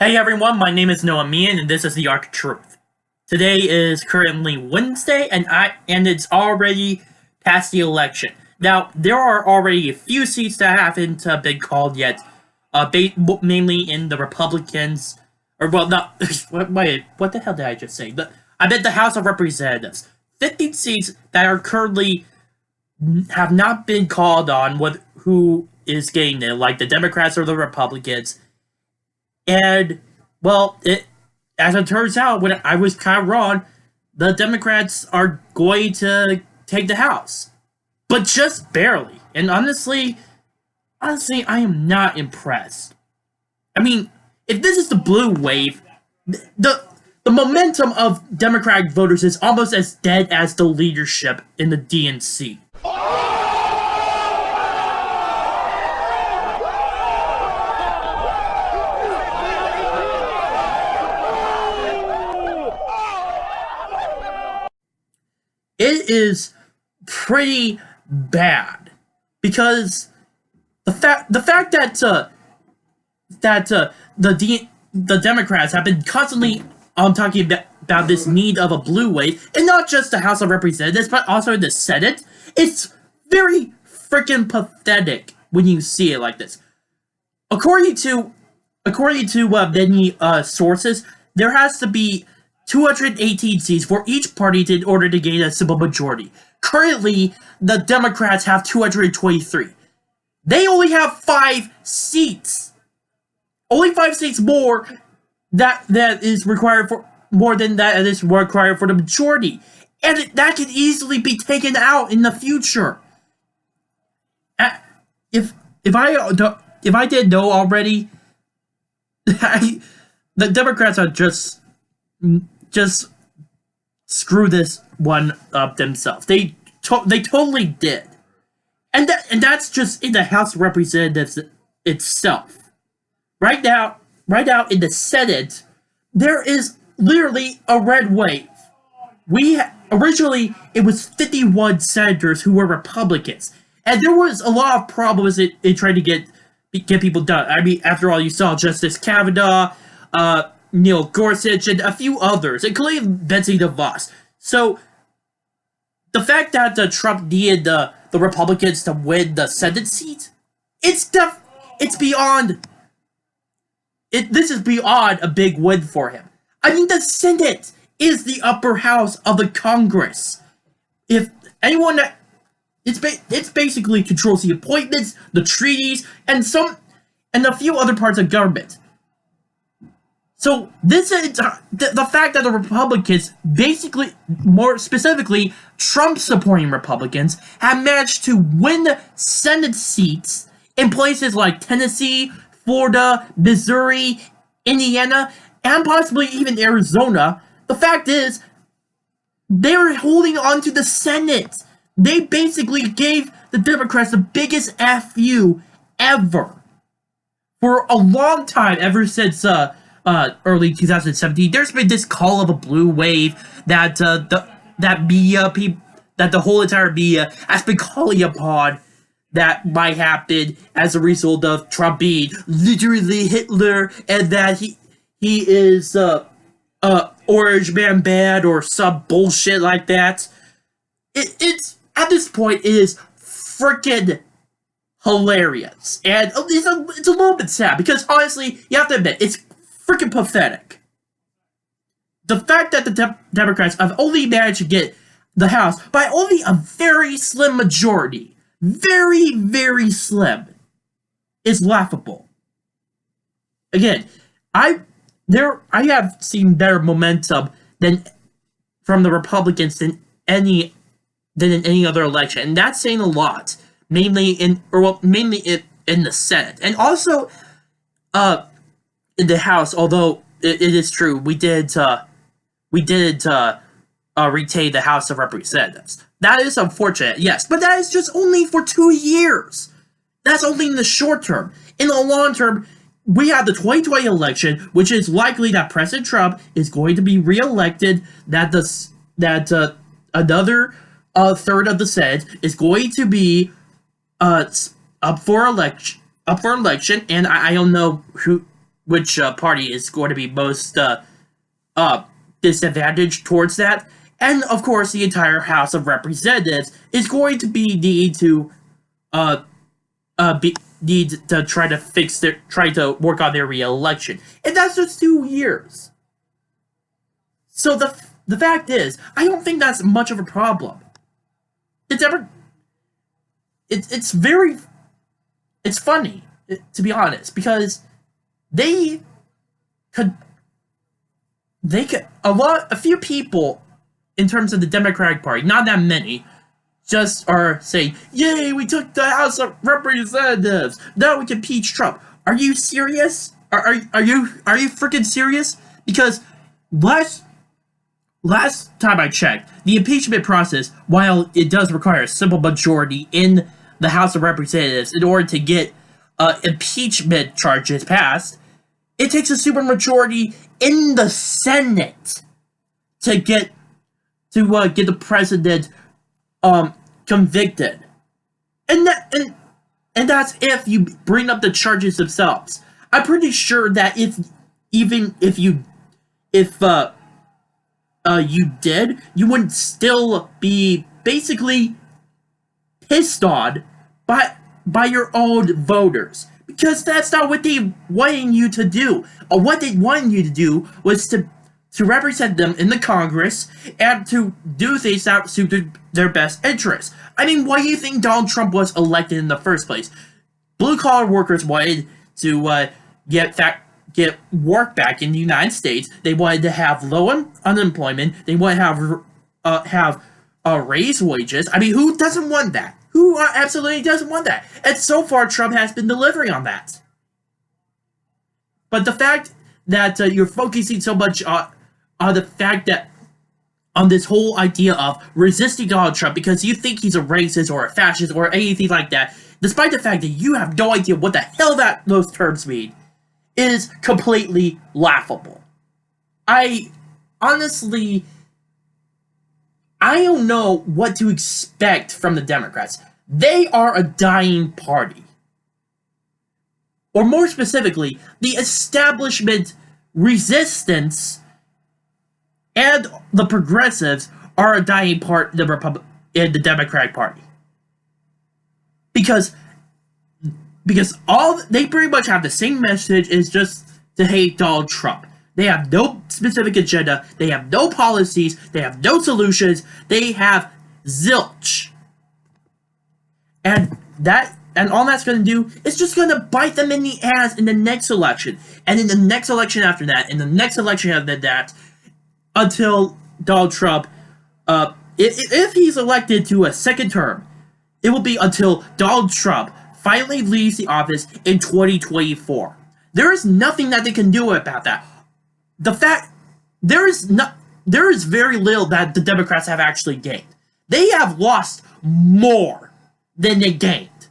Hey everyone, my name is Noah Meehan, and this is the Arc of Truth. Today is currently Wednesday, and it's already past the election. Now, there are already a few seats that haven't been called yet, mainly in the Republicans, or well, not, wait, what the hell did I just say? I meant the House of Representatives. 15 seats that are currently have not been called on with who is getting it, like the Democrats or the Republicans. And, well, as it turns out, when I was kind of wrong, the Democrats are going to take the House. But just barely. And honestly, I am not impressed. I mean, if this is the blue wave, the momentum of Democratic voters is almost as dead as the leadership in the DNC. It is pretty bad because the fact that the Democrats have been constantly talking about this need of a blue wave, and not just the House of Representatives but also the Senate. It's very freaking pathetic when you see it like this. According to many sources, there has to be 218 seats for each party in order to gain a simple majority. Currently, the Democrats have 223. They only have 5 seats. Only 5 seats more that is required for more than that is required for the majority, and that can easily be taken out in the future. If I didn't know already, the Democrats are just screw this one up themselves. They totally did, and that's just in the House of Representatives itself. Right now in the Senate, there is literally a red wave. Originally it was 51 senators who were Republicans, and there was a lot of problems in trying to get people done. I mean, after all, you saw Justice Kavanaugh, Neil Gorsuch, and a few others, including Betsy DeVos. So, the fact that Trump needed the Republicans to win the Senate seat, this is beyond a big win for him. I mean, the Senate is the upper house of the Congress. If anyone it's basically controls the appointments, the treaties, and a few other parts of government. So this is the fact that the Republicans, basically, more specifically, Trump-supporting Republicans, have managed to win Senate seats in places like Tennessee, Florida, Missouri, Indiana, and possibly even Arizona. The fact is, they're holding on to the Senate. They basically gave the Democrats the biggest FU ever. For a long time, ever since early 2017, there's been this call of a blue wave that the whole entire media has been calling upon that might happen as a result of Trump being literally Hitler, and that he is Orange Man bad or some bullshit like that. It's at this point it is freaking hilarious, and it's a little bit sad because honestly, you have to admit it's freaking pathetic. The fact that the Democrats have only managed to get the House by only a very slim majority, very, very slim, is laughable. Again, I have seen better momentum from the Republicans than in any other election, and that's saying a lot. Mainly in the Senate, and also in the House. Although it is true, we did retain the House of Representatives. That is unfortunate, yes, but that is just only for 2 years. That's only in the short term. In the long term, we have the 2020 election, which is likely that President Trump is going to be reelected. That another third of the Senate is going to be up for election, and I don't know which party is going to be most disadvantaged towards that. And of course, the entire House of Representatives is going to be need to need to try to work on their re-election, and that's just 2 years. So the fact is, I don't think that's much of a problem. It's very funny, to be honest, because a few people in terms of the Democratic Party, not that many, just are saying, "Yay, we took the House of Representatives. Now we can impeach Trump." Are you serious? Are you freaking serious? Because last time I checked, the impeachment process, while it does require a simple majority in the House of Representatives in order to get impeachment charges passed, it takes a supermajority in the Senate to get the president convicted, and that's if you bring up the charges themselves. I'm pretty sure that if you did, you would still be basically pissed on by your own voters, because that's not what they wanted you to do. What they wanted you to do was to represent them in the Congress and to do things that suited their best interests. I mean, why do you think Donald Trump was elected in the first place? Blue-collar workers wanted to get work back in the United States. They wanted to have low unemployment. They wanted to have raised wages. I mean, who doesn't want that? Who absolutely doesn't want that? And so far, Trump has been delivering on that. But the fact that you're focusing so much on the fact that on this whole idea of resisting Donald Trump because you think he's a racist or a fascist or anything like that, despite the fact that you have no idea what the hell those terms mean, is completely laughable. I don't know what to expect from the Democrats. They are a dying party. Or more specifically, the establishment resistance and the progressives are a dying part in the Democratic Party. Because they pretty much have the same message, is just to hate Donald Trump. They have no specific agenda, they have no policies, they have no solutions, they have zilch. And all that's going to do is just going to bite them in the ass in the next election. And in the next election after that, in the next election after that, until Donald Trump, if he's elected to a second term, it will be until Donald Trump finally leaves the office in 2024. There is nothing that they can do about that. There is very little that the Democrats have actually gained. They have lost more than they gained.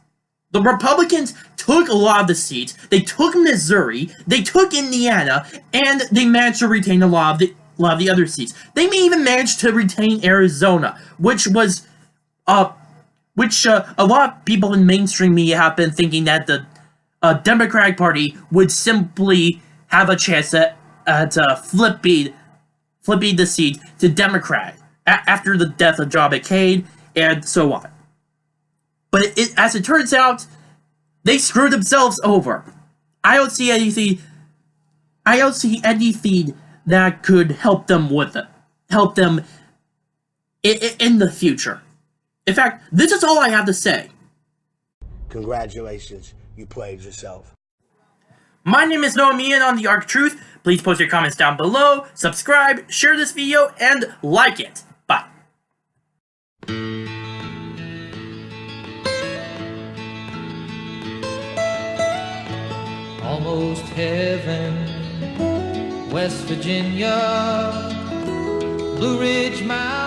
The Republicans took a lot of the seats. They took Missouri, they took Indiana, and they managed to retain a lot of the other seats. They may even manage to retain Arizona, which a lot of people in mainstream media have been thinking that the Democratic Party would simply have a chance at flipping the seat to Democrat after the death of John McCain and so on. But as it turns out, they screwed themselves over. I don't see anything that could help them with it. Help them in the future. In fact, this is all I have to say. Congratulations, you played yourself. My name is Noah Meehan on The Arc of Truth. Please post your comments down below, subscribe, share this video, and like it. Bye. Almost heaven, West Virginia, Blue Ridge Mountain.